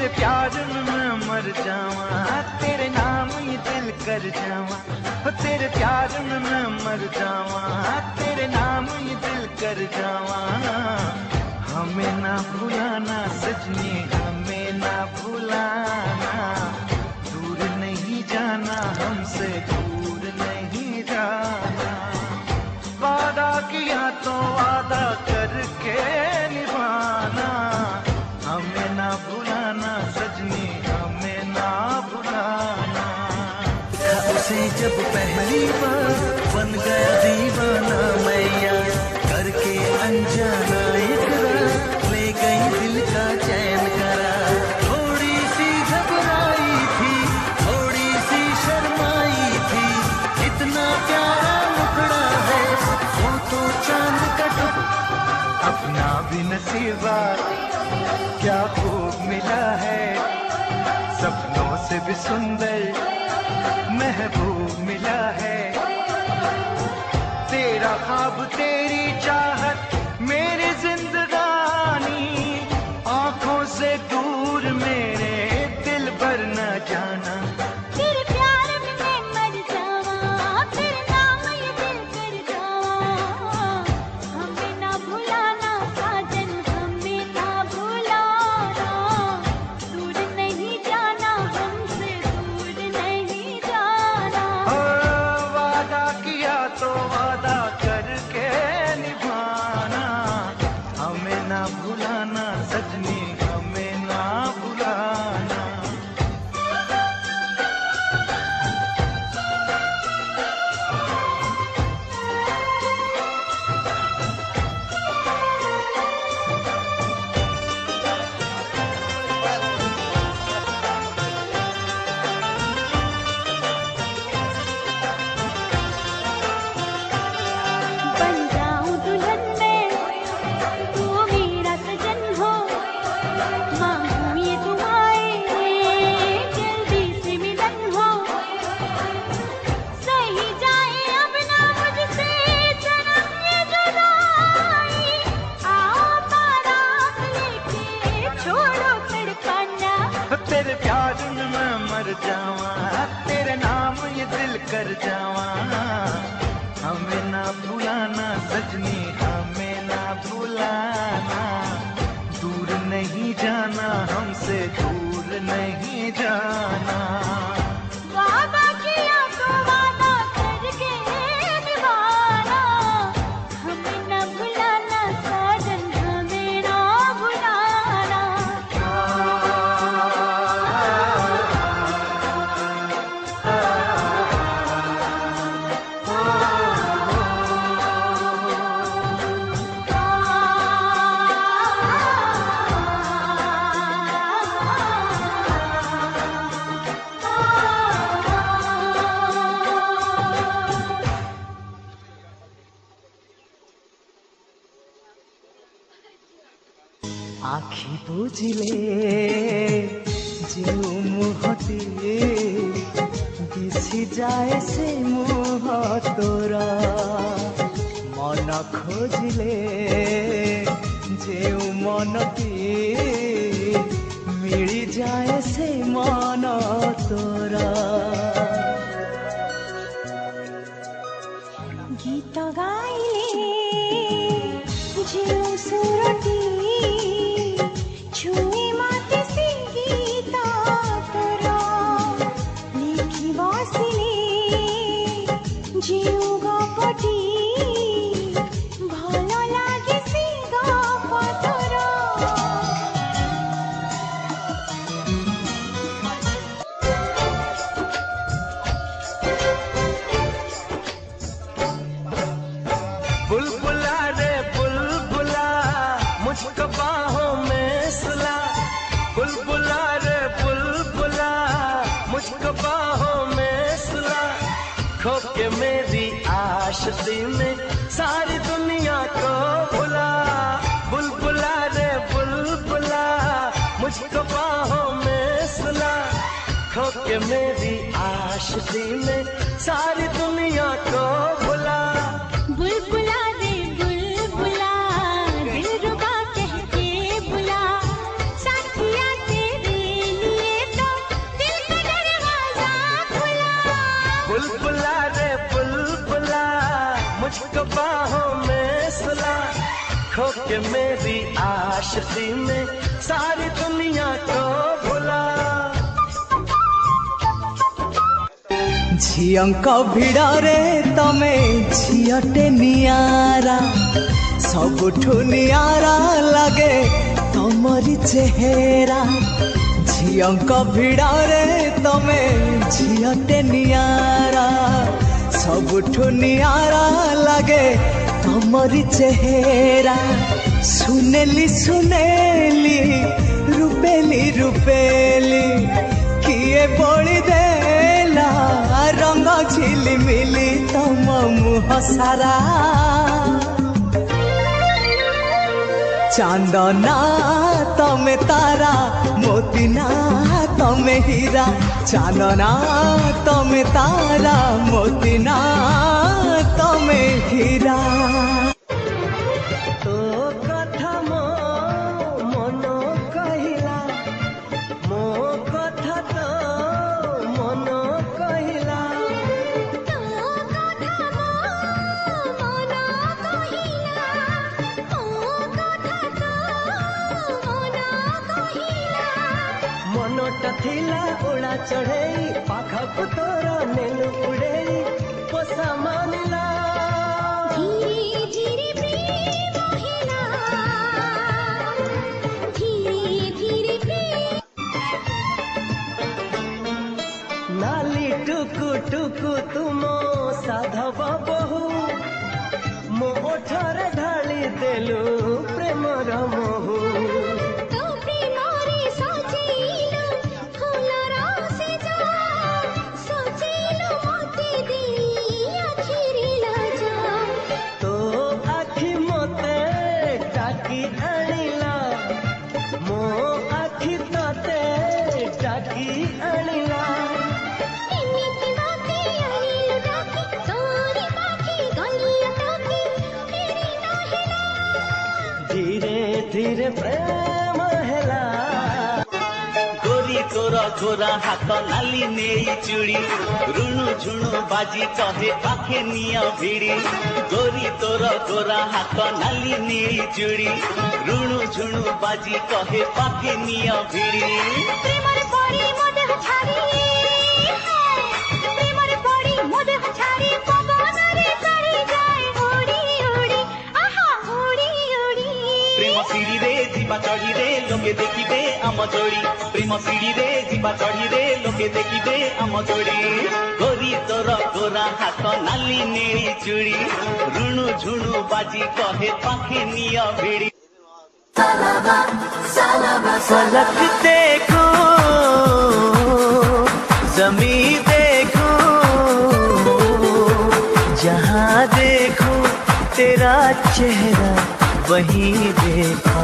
तेरे प्यार में मैं मर जावा, तेरे नाम ही दिल कर जावा। हो तेरे प्यार में मैं मर जावा, तेरे नाम ही दिल कर जावा। हमें ना भुलाना सजनी, हमें ना भुलाना। दूर नहीं जाना हमसे, दूर नहीं जाना। वादा किया तो वादा करके निभाना। हमें ना भुलाना सजनी, हमें ना भुलाना। उसे जब पहली बार बन गया दीवाना मैया, करके अनजाना इकरार ले गई दिल का चैन करा। थोड़ी सी घबराई थी, थोड़ी सी शर्माई थी, इतना प्यारा मुखड़ा है वो तो चांद का टुकड़ा। अपना भी नसीबा क्या खूब मिला है, सपनों से भी सुंदर महबूब मिला है। तेरा ख्वाब तेरी चाहत मेरी जिंदगानी, आंखों से दूर मेरे दिल भर न जाना। तेरे प्यार में मैं मर जावा, तेरे नाम ये दिल कर जावा। हमें ना भुलाना साजन, हमें ना भुलाना। दूर नहीं जाना हमसे, दूर नहीं जाना। वादा किया तो वादा करके निभाना। हमें ना भुलाना सजनी, हमें ना भुलाना। बन जाऊं दुल्हन मैं, तू मेरा सजन हो। मांगूं ये दुआएं, जल्दी से मिलन हो। सही जाए अब ना मुझसे सनम ये जुदाई। आओ बारात लेके छोड़ो तड़पाना। तेरे प्यार में मैं मर जावा, तेरे नाम ये दिल कर जावा। हमें ना भुलाना सजनी, हमें ना भुलाना। दूर नहीं जाना हमसे, दूर नहीं जाना। वादा किया तो वादा करके निभाना। हमें न भुलाना साजन, हमें न भुलाना। आखि बुझिले जो मुहते दिशि जाए से मुह तोरा। मन खोजिले जो मनती मिली जाए से मन तोरा। गीत गाइले जो सुरटी, छुए माते से गीता तोरा। लिखी बसिले जो गपटी, भल लागे से गप तोरा। बुलबुला रे बुलबुला मुझको बाहों में सुला। बुलबुला रे बुलबुला मुझको बाहों में सुला। खो के मेरी आशिकी में सारी दुनिया को भुला। बुलबुला रे बुलबुला मुझको बाहों में सुला। खो के मेरी आशिकी में सारी दुनिया को भुला। बुलबुला रे बुलबुला, दिल रुबा कह के बुला। साथिया तेरे खो के मेरी आशिकी में सारी दुनिया को भुला। झियंक भिड़रे तमे झियटे नियारा सबुठु नियारा लगे तमरी चेहरा। झियंक भिड़रे तमे झियटे नियारा सबुठु नियारा लगे तमरी चेहरा। सुनेली सुनेली रूपेली रूपेली किए बोली देला रंग झिलिमिली तम मुह सारा। चांदना तमे तारा मोतीना तमे हीरा। चांदना तमे तारा मोतीना तमे हीरा। तो कथा मो मन कहिला मो कथा तो मन कहिला। तो कथा मो मन कहिला ओ कथा तो मन कहिला। मनटा थिला उड़ा चढ़ेई पाखक तोर नेलु उड़ेई पोसा मानिला। धीरे धीरे प्रेम हिला धीरे धीरे प्रेम। नाली टुकु टुकु तुमो साधव बहु मो ओठरे ढाली देलु प्रेमर महु। तो प्रेमरे सजेइलो फूलर सेजा सजेइलो मते देई आखिरी लाजा। तो आखि मते टाकी आनिला मो आखि तते टाकी आनिला। एमिति बाते आनिलो डाकी तोरी पाखी गलिया टाकी फेरी नहिला। धीरे धीरे प्रेम हेला। गोरी तोर गोरा हाथ नाली नेई चूड़ी रुणु झुणु बाजी कहे पाखे निया भिड़ी। गोरी तोर गोरा हाथ नाली नेई चूड़ी रुणु झुणु बाजी कहे पाखे निया भिड़ी। प्रेमरे पड़ी मोदे छाड़ी प्रेमरे पड़ी मोदे छाड़ी पवनरे चढ़ी जाए उड़ी उड़ी आहा उड़ी उड़ी। प्रेम सीढ़ी रे जीवा चढ़ी रे लोके देखिबे आम जोड़ी। प्रेम सीढ़ी रे जीवा चढ़ी रे लोके देखिबे आम जोड़ी। गोरी तोर गोरा हाथ नाली नेई चूड़ी रुणु झुणु बाजी कहे पाखे निया भिड़ी। फलक देखो जमी देखो जहाँ देखो तेरा चेहरा वही देखो।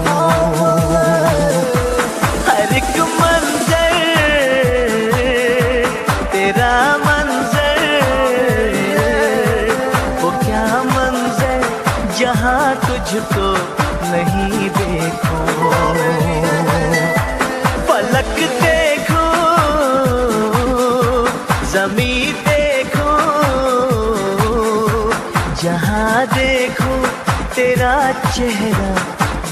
हर एक मंजर तेरा मंजर वो क्या मंजर जहाँ तुझको नहीं देखो। फलक देखो जमी देखो जहाँ देखो तेरा चेहरा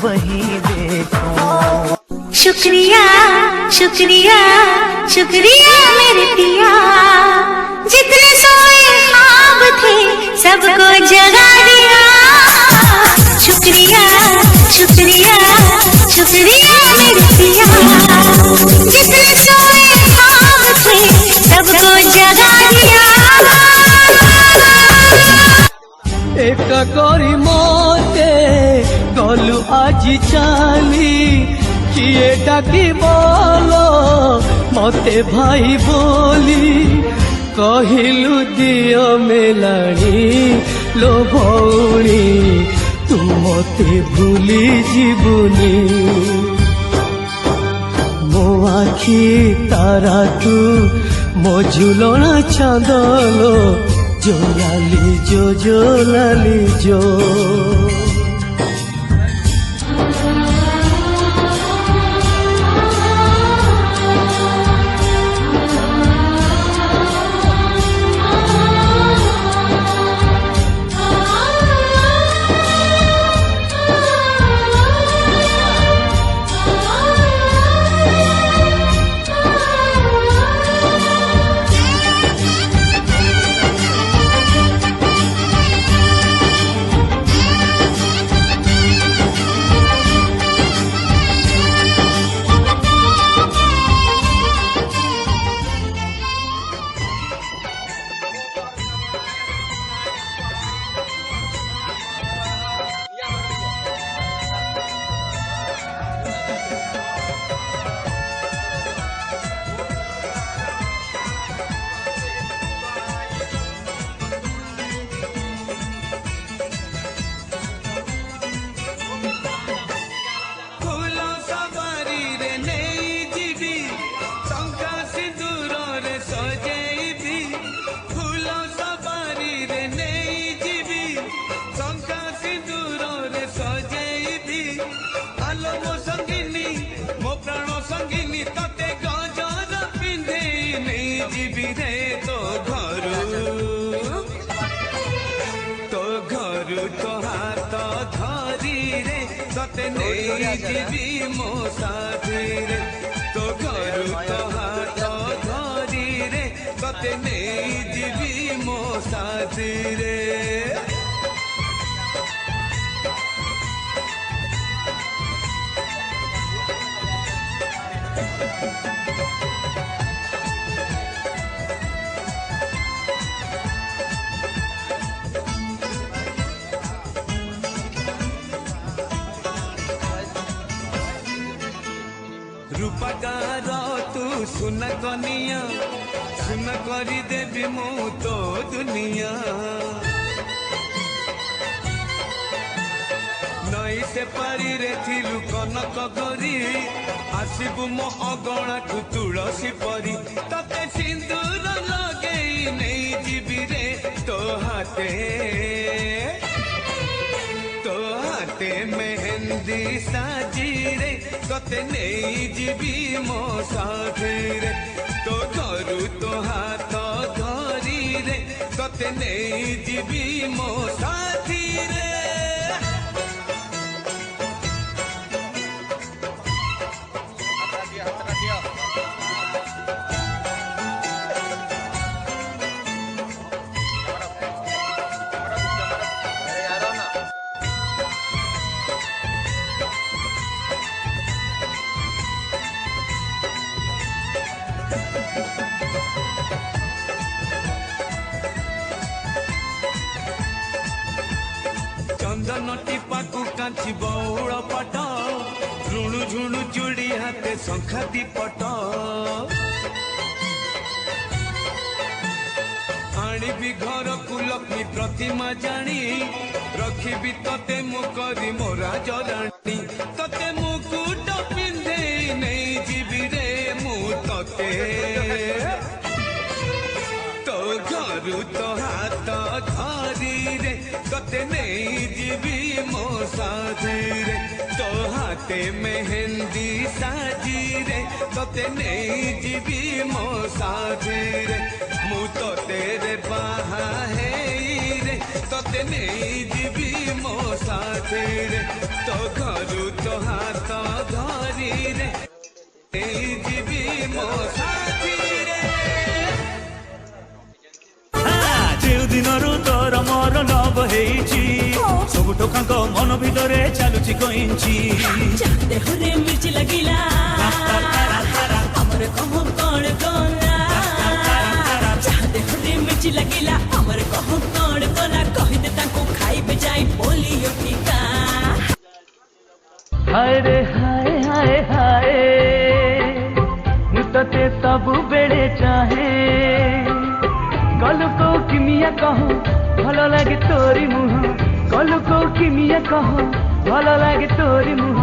वही देखो। शुक्रिया शुक्रिया शुक्रिया मेरे पिया जितने सोए ख्वाब थे सबको जगा दिया। शुक्रिया शुक्रिया शुक्रिया मेरे पिया जितने सोए ख्वाब थे सबको जगा दिया। एक करी मते गलु আজি চালি किए डाकी बोलो मते भाई बोली कहिलु दियो मेलाणी लो भौणी तू मते भूली जीवनी। मो आखी तारा तू मो झुलना चांदलो जो लाली जो लाली जो। तते नहीं जीवी मो साथी रे तो घरु तो हाथ धरी रे तते नहीं जीवी मो साथी रे रूपकार तू सुना कनिया सुना करी देवी मु तो दुनिया नई से पारी रे थिलु कनक गरी आसिबु मो अगणा ठु तुलसी परी तते सिंदूर लगेई नहीं जीवी रे तो हाथे मेहंदी साजी रे तते नहीं जीवी मो साथी रे तो घरु तो हाथ धरी रे तते नहीं जीवी मो साथी रे चंदन टीपाकू कांची बौड़ पट ऋणु झुणु चूड़ी हाथे शंखाती पट आनिबी घर को लक्ष्मी प्रतिमा जानी रखिबी तते मुकरी मोरा जरानी तते मुकुट पिंधे नहीं जीवी रे मु तते तो घरु तो हाथ धरी रे तते नहीं जीवी मो साथी रे तो हाथे मेहंदी साजी रे तते नहीं जीवी मो साथी रे मु तो तेरे बाहा है रे तते नहीं जीवी मो साथी रे तो घरु तो हाथ धरी रे नहीं जीवी मो साथी रे दिनरू तोर मोर लव हेची सब टोकांक मन भितरे चालुची कइंची देहरे मिर्च लगिला हमर कहम कोण कोना देहरे मिर्च लगिला हमर कहम कोण कोना कहि दे ताको खाइबे जाई पोलियो टीका हाय रे हाय हाय हाय मुतते सब बेड़े चाहे कल को किमिया कहो भलो लागे तोरी मुह कल को किमिया कहो भलो लागे तोरी मुह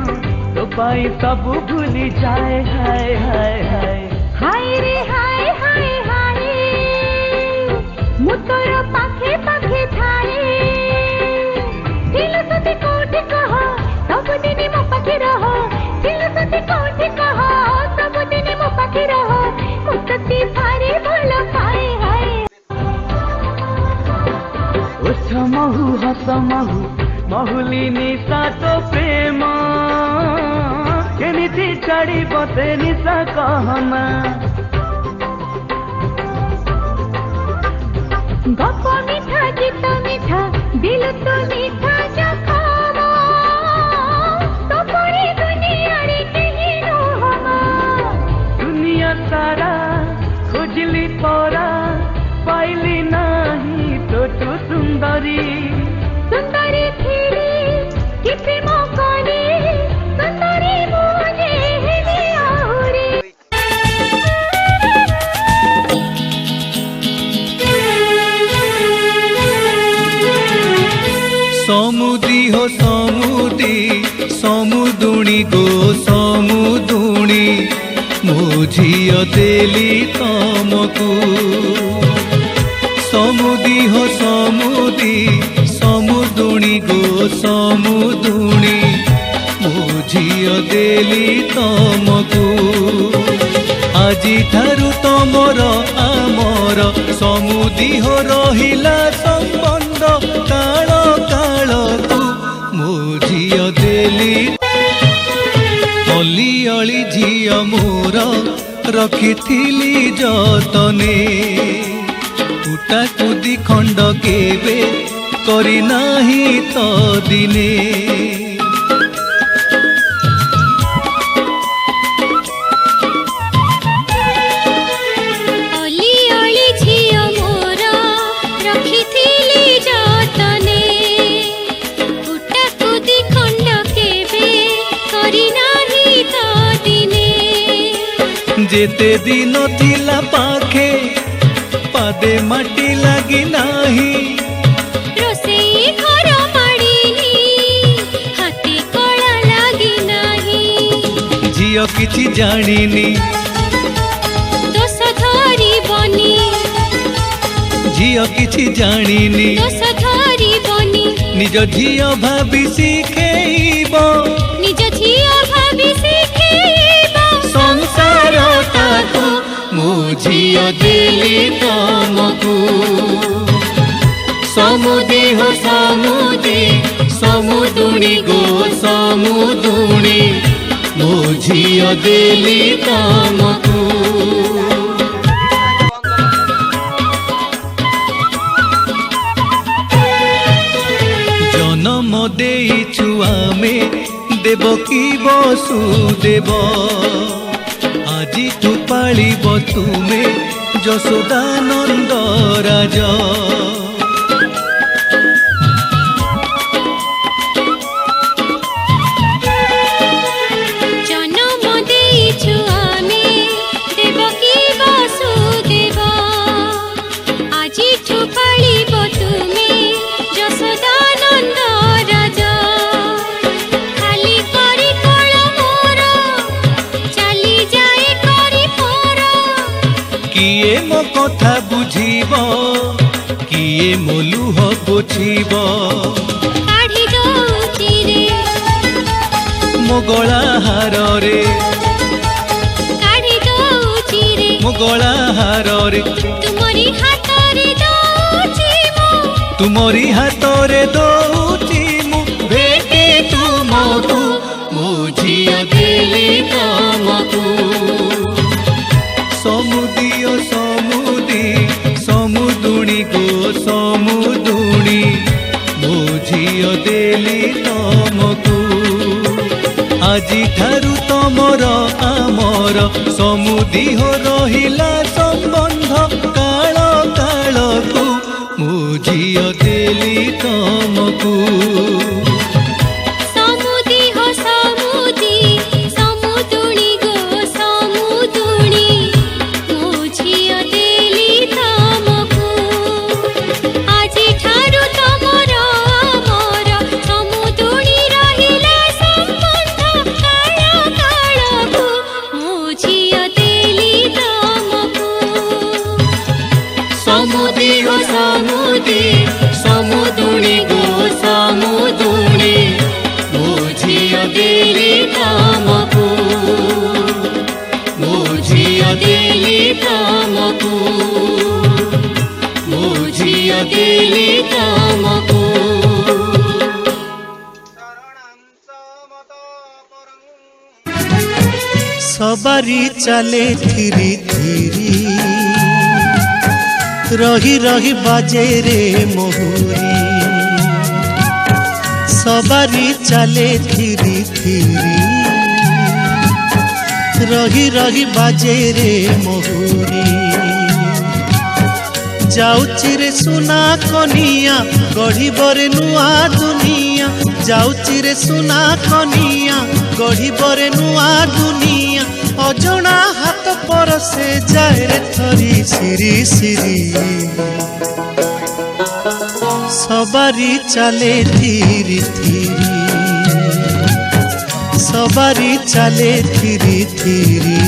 तो पाई सब भूली जाए हाय हाय हाय हाय रे हाय हाय हाय मुतोर पाखे पाखे थाए दिल सती कोठी कहो सब दिन मो पाखे रहो दिल सती कोठी कहो सब दिन मो पाखे रहो मुतती भारी भलो पाए हाय महु हस महु महुली निशा तो प्रेम केमिति छाड़ी बते निशा कहना गप मीठा गीत मीठा दिल तो मीठा जखम तो पड़ी दुनिया रे कहीं रोहमा दुनिया सारा खोजली परा पाइली नहीं तो तू सुंदरी सुंदरी थीरी किसी मौकानी सुंदरी मुझे है आहुरी समुदी हो समुदी समुदुणी गो समुदुणी मो झियो देली तमकू समुदी हो समुदी समुदुणी गो समुदुणी मो झियो देली तमकू आजी ठारू तमर आमर समुदी हो रहिला संबंध काल काल तू मो झियो देली ଅଳି ଝିଅ ମୋର ରଖିଥିଲି ଯତନେ କୁଟାକୁ ଦି ଖଣ୍ଡ କେବେ କରିନାହିଁ ତ ଦିନେ ଅଲି ଅଳି ଝିଅ ମୋର ରଖିଥିଲି ଯତନେ କୁଟାକୁ ଦି ଖଣ୍ଡ କେବେ କରିନାହିଁ ତ ଦିନେ ଯେତେ ଦିନ ଥିଲା ପାଖେ ପାଦେ ମାଟି ଲାଗି ନାହିଁ ରୋଷେଇ ଘର ମାଡ଼ିନି ହାତେ କଳା ଲାଗି ନାହିଁ ଝିଅ କିଛି ଜାଣିନି ଦୋଷ ଧରିବନି ଝିଅ କିଛି ଜାଣିନି ଦୋଷ ଧରିବନି ନିଜ ଝିଅ ଭାବି ଶିଖେଇବ ନିଜ ଝିଅ ଭାବି ଶିଖେଇବ ସଂସାରଟାକୁ ମୁଁ ଝିଅ ଦେଲି ତମକୁ ସମୁଦି ହୋ ସମୁଦି ସମୁଦୁଣି ଗୋ ସମୁଦୁଣି ମୋ ଝିଅ ଦେଲି ତମକୁ ଜନମ ଦେଇଛୁ ଆମେ ଦେବକୀ ବସୁଦେବ ଆଜିଠୁ ପାଳିବ ତୁମେ ଯଶୋଦାନନ୍ଦ ରାଜ ଜନମ ଦେଇଛୁ ଆମେ ଦେବକୀ ବସୁଦେବ ଆଜିଠୁ ପାଳିବ ତୁମେ ଯଶୋଦାନନ୍ଦ ରାଜ ଖାଲି କରି କଳ ମୋର ଚାଲି ଯାଏ କରି ମୋର କିଏ ମୋ କଥା ବୁଝିବ କିଏ ମୋ ଲୁହ ପୋଛିବ କାଢି ଦଉଛି ରେ ମୋ ଗଳା ହାରରେ କାଢି ଦଉଛି ରେ ମୋ ଗଳା ହାରରେ ତୁମରି ହାତରେ ଦଉଛି ମୁଁ ତୁମରି ହାତରେ ଦଉଛି ମୁଁ ଭେଟେ ତୁମକୁ ମୋ ଝିଅ ଦେଲି ତମକୁ ସମୁଦି ଓ ସମୁଦି ସମୁଦୁଣି ଗୋ ସମୁଦୁଣି ମୋ ଝିଅ ଦେଲି ତମକୁ ଆଜିଠାରୁ ତମର ଆମର ସମୁଦି ହୋ ରହିଲା ସମ୍ବନ୍ଧ କାଳ କାଳକୁ ମୁଁ ଝିଅ ଦେଲି ତମକୁ ସମୁଦି ହୋ ସମୁଦି ସମୁଦୁଣି ଗୋ ସମୁଦୁଣି ମୋ ଝିଅ ଦେଲି ତମକୁ ଆଜିଠାରୁ ତମର ଆମର ସମୁଦୁଣି ରହିଲା ସମ୍ବନ୍ଧ କାଳ କାଳକୁ ମୋ ଝିଅ ଦେଲି ତମକୁ ସମୁଦି ହୋ ସମୁଦି ସମୁଦୁଣି ଗୋ ସମୁଦୁଣି ମୋ ଝିଅ ଦେଲି ତମକୁ ମୋ ଝିଅ ଦେଲି ତମକୁ ମୋ ଝିଅ ଦେଲି ତମକୁ সবারি চালে ধীরে ধীরে রহি রহি বাজে রে মহুরি সবারি চালে ধীরে ধীরে রহি রহি বাজে রে মহুরি যাউচি রে সুনা কনিয়া গঢ়িবরে নুয়া দুনিয়া যাউচি রে সুনা কনিয়া গঢ়িবরে নুয়া দুনিয়া অজনা হাত পরসে যায় রে থরি সিরি সিরি সবারি চালে ধীরে ধীরে সবারি চালে ধীরে ধীরে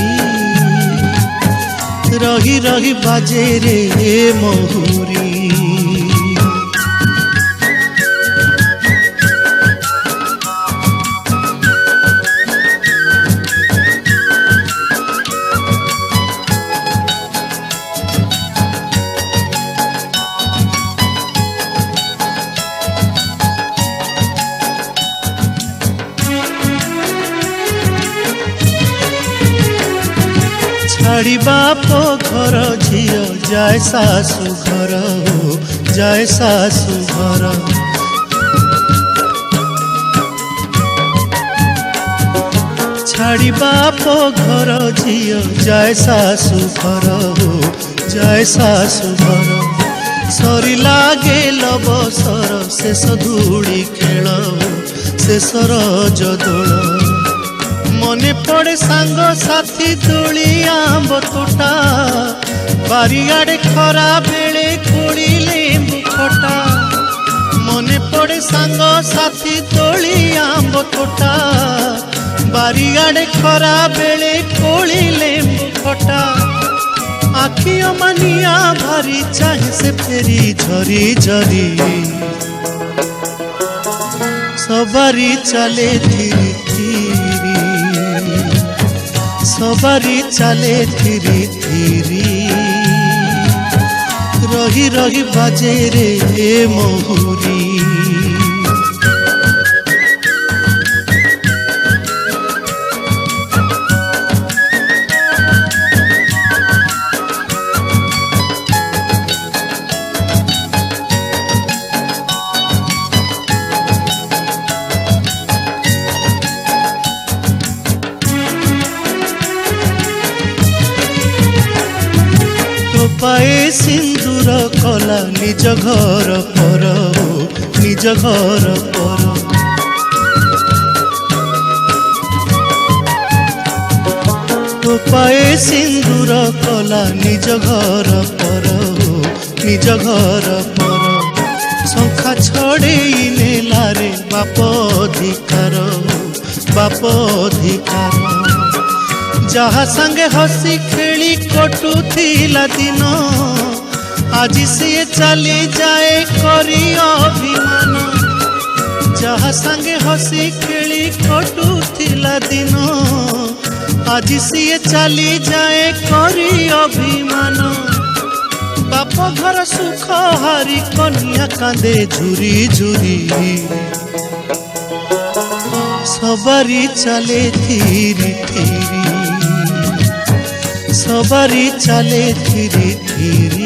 রহি রহি বাজে রে মহুরি छाड़ी बाप घर झियो जाए सासु घर हो जाए सासु घर छाड़ी बाप घर झियो जाए सासु घर हो जाए सासु घर सरी लागे लबसर शेष धूड़ी खेल शेष रज दोल मने पड़े सांग साथी दोली आंब तोटा बारियाड़े खरा बेले कोड़ी लेंबु खटा मने पड़े सांग साथी दोली आंब तोटा बारियाड़े खरा बेले कोड़ी लेंबु खटा आखियों मनिया भारी चाहे से फेरी झरी झरी सवारी चले धीरे धीरे सवारी चले धीरे धीरे रही रही बाजे रे महुरी पाए सिंदूर कला निज घर पर हो निज घर पर तो पाए सिंदूर कला निज घर पर हो निज घर पर शंखा छड़े नेला रे बाप अधिकार बाप अधिकार जहा संगे हसी खेली कटुथिला दिन आज सी चली जाए करी अभिमान जहा संगे हसी खेली कटुथिला दिन आज सी चली जाए करी अभिमान बाप घर सुख हारी कन्या कांदे झुरी झुरी सवारी चले धीरे धीरे सवारी चले धीरे धीरे